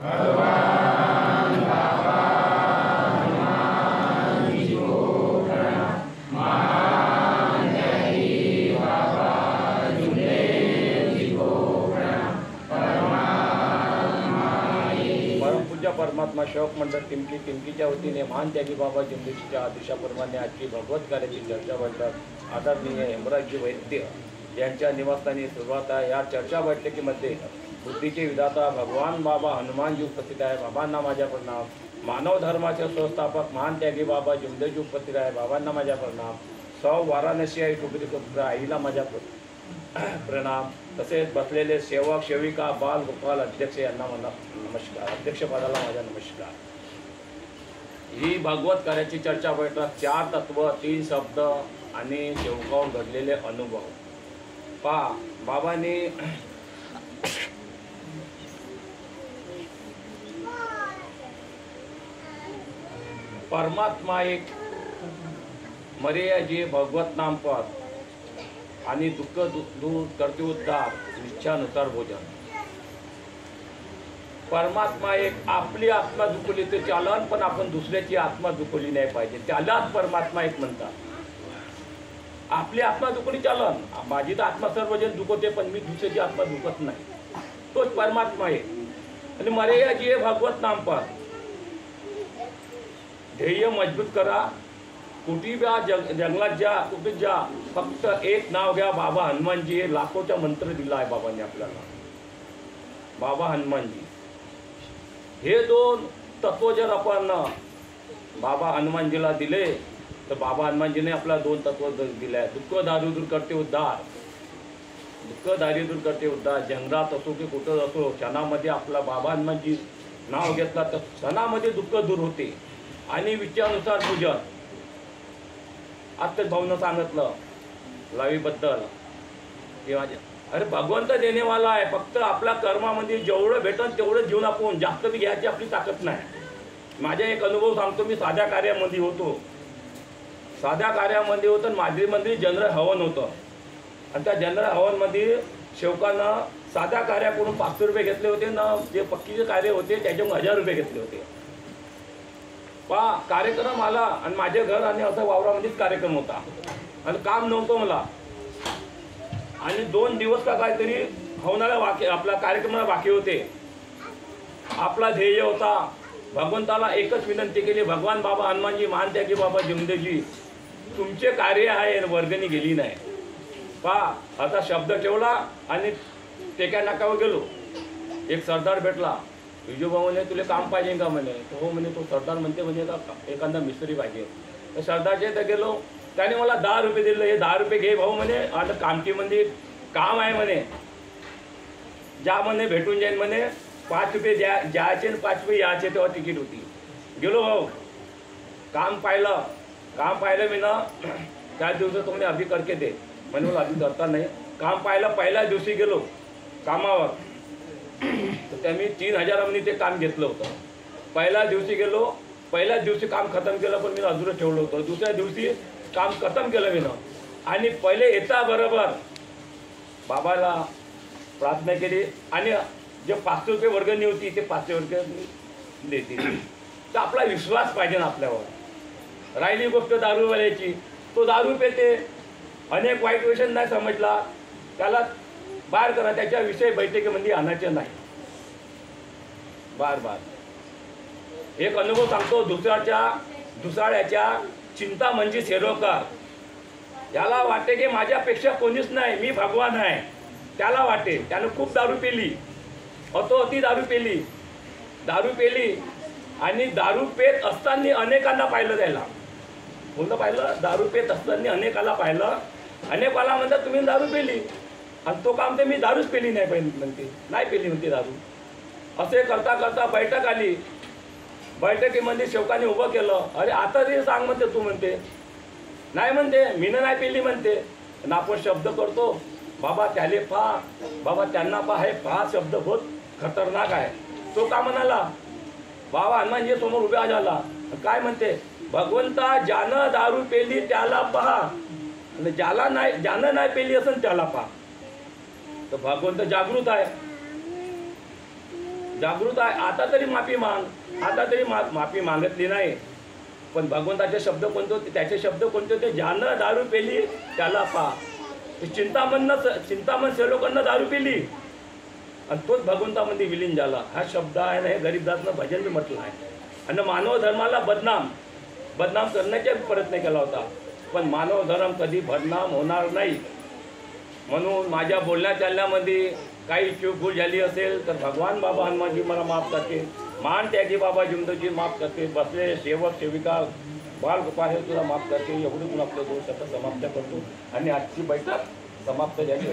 परमात्मा शौक मंडळ टिमकीच्या वतीने महान त्यागी बाबा जिंदगीच्या आदेशाप्रमाणे आजची भगवत कार्याची चर्चा बैठक आदरणीय हेमराजजी वैद्य यांच्या निवासस्थानी सुरुवात आहे। या चर्चा बैठकीमध्ये बुद्धीचे विधाता भगवान बाबा हनुमानजी उपस्थित आहे। बाबांना माझा प्रणाम। मानव धर्माचे संस्थापक महान त्यागी बाबा जिंदगी उपस्थित आहे। बाबांना माझा प्रणाम। सौ वाराणसी आई टुकडी पुत्र आईला माझा प्रणाम। तसेच बसलेले सेवक सेविका बाल गोपाल अध्यक्ष यांना मला नमस्कार। अध्यक्षपदाला माझा नमस्कार। ही भागवत कार्याची चर्चा बैठक 4 तत्व 3 शब्द आणि सेवकावर घडलेले अनुभव पहा। बाबांनी परमात्मा एक मर्यादा जी भगवत नाम पद आणि दुःख दूर करते उद्धार इच्छानुसार भोजन। परमात्मा एक आपली आत्मा दुखवली तर चालन, पण आपण दुसऱ्याची आत्मा दुखवली नाही पाहिजे, त्यालाच परमात्मा एक म्हणतात। आपली आत्मा दुखवली चालन, माझी तर आत्मा सर्वजण दुखवते पण मी दुसऱ्याची आत्मा दुखत नाही, तोच परमात्मा आहे। आणि मर्यादा जी आहे भगवत नाम पद। ध्येय मजबूत करा, कुठे बी जंगलात जा, कुठे जा, फक्त एक नाव घ्या बाबा हनुमानजी। लाखोचा मंत्र दिला आहे बाबांनी आपल्याला। बाबा हनुमानजी हे 2 तत्व जर आपण बाबा हनुमानजीला दिले तर बाबा हनुमानजीने आपला 2 तत्व दिले आहे। दुःख दारू दूर करते उद्धार, दुःख दारू दूर करते उद्धार। जंगलात असो की कुठं असो, क्षणामध्ये आपला बाबा हनुमानजी नाव घेतला तर क्षणामध्ये दुःख दूर होते आणि विचारानुसार पूजन। आत्ताच भाऊनं सांगितलं लावीबद्दल की माझ्या अरे भगवंत देणेवाला आहे, फक्त आपल्या कर्मामध्ये जेवढं भेटन तेवढं जीवन आपण जास्त बी घ्यायची आपली ताकद नाही। माझा एक अनुभव सांगतो। मी साध्या कार्यामध्ये होतो, माजरीमध्ये जनरल हवन होतं आणि त्या जनरल हवनमध्ये सेवकानं साध्या कार्याकडून 500 रुपये घेतले होते ना, जे पक्कीचे कार्य होते त्याच्याकडून 1000 रुपये घेतले होते। पहा कार्यक्रम आला आणि माझे घर आणि असं वावरामध्येच कार्यक्रम होता आणि काम नव्हतं मला, आणि 2 दिवस का काहीतरी हवनाला बाकी, आपला कार्यक्रमाला बाकी होते। आपला ध्येय होता भगवंताला एकच विनंती केली, भगवान बाबा हनुमानजी महान त्यागी बाबा जिंदगी तुमचे कार्य आहे, वर्गणी गेली नाही। पहा आता शब्द ठेवला आणि टेक्या नाकावर गेलो। एक सरदार भेटला, विजूभाऊ म्हणे तुला काम पाहिजे का म्हणे। हो म्हणे, तो सरदार म्हणते का एखादा मिस्त्री पाहिजे। तर सरदारच्या इथं गेलो, त्याने मला 10 रुपये दिले। हे 10 रुपये घे भाऊ म्हणे, आता कामठीमध्ये काम आहे म्हणे, ज्या म्हणे भेटून जाईन म्हणे। 5 रुपये जायचे आणि 5 रुपये यायचे, तेव्हा तिकीट होती। गेलो भाऊ, काम पाहिलं मी ना। त्या दिवशी तो म्हणे अभि करके दे म्हणे, मला अभि करता नाही। काम पाहिलं, पहिल्या दिवशी गेलो कामावर तर त्यांनी 3000 ते काम घेतलं होतं। पहिल्या दिवशी गेलो, पहिल्याच दिवशी काम खतम केलं, पण मी अधुरं ठेवलं होतं। दुसऱ्या दिवशी काम खतम केलं मी ना, आणि पहिले येता बरोबर बाबाला प्रार्थना केली आणि जे 500 रुपये वर्गणी होती ते 500 रुपये देते। तर आपला विश्वास पाहिजे ना आपल्यावर। राहिली गोष्ट दारूवाल्याची, तो दारू पेते, अनेक वाईट व्यसन नाही समजला, त्याला बाहेर करा, त्याच्याविषयी बैठकीमध्ये आणायचे नाही। बार एक अनुभव सांगतो। दुसऱ्याच्या चिंता म्हणजे सेरोकार। याला वाटे की माझ्यापेक्षा कोणीच नाही, मी भगवान आहे, त्याला वाटे। त्यानं खूप दारू पेली, अति दारू पेली आणि दारू पेत असताना अनेकांना पाहिलं, त्याला कोणतं पाहिलं, दारू पेत असताना अनेकाला पाहिलं। अनेकाला म्हणतात तुम्ही दारू पेली, आणि तो काम ते मी दारूच पेली नाही म्हणते दारू। असे करता करता बैठक आली। बैठकीमध्ये सेवकाने उभं केलं, अरे आता ते सांग म्हणते, तू म्हणते नाही म्हणते, मीनं नाही पेली म्हणते। आणि आपण शब्द करतो बाबा त्याले पहा, बाबा त्यांना पहा, हे 5 शब्द बहुत खतरनाक आहे। तो का म्हणाला, बाबा हनुमानजी समोर उभ्या झाला, काय म्हणते, भगवंता ज्यानं दारू पेली त्याला पहा, आणि ज्यानं नाही पेली असेल त्याला पहा। तर भगवंत जागृत आहे, जागृत आहे. आता तरी माफी माग, आता तरी माफी मागितली नाही. पण भगवंताचे शब्द कोणते होते, त्याचे शब्द कोणते होते? ज्यानं दारू पेली त्याला पा. चिंतामण सेलोकांना दारू पेली आणि तोच भगवंतामध्ये विलीन झाला. हा शब्द आहे ना, हे गरीबदासनं भजन बी म्हटलं आहे. आणि मानव धर्माला बदनाम करण्याचा प्रयत्न केला होता, पण मानव धर्म कधी बदनाम होणार नाही. म्हणून माझ्या बोलण्या चालण्यामध्ये काही चूक झाली असेल तर भगवान बाबा हनुमानजी मला माफ करते, मान त्यागी बाबा जिंदूजी माफ करते, बसले सेवक सेविका बालगोपाळ हे तुला माफ करते. एवढं मी आपले 2 शब्द समाप्त करतो आणि आजची बैठक समाप्त झाली.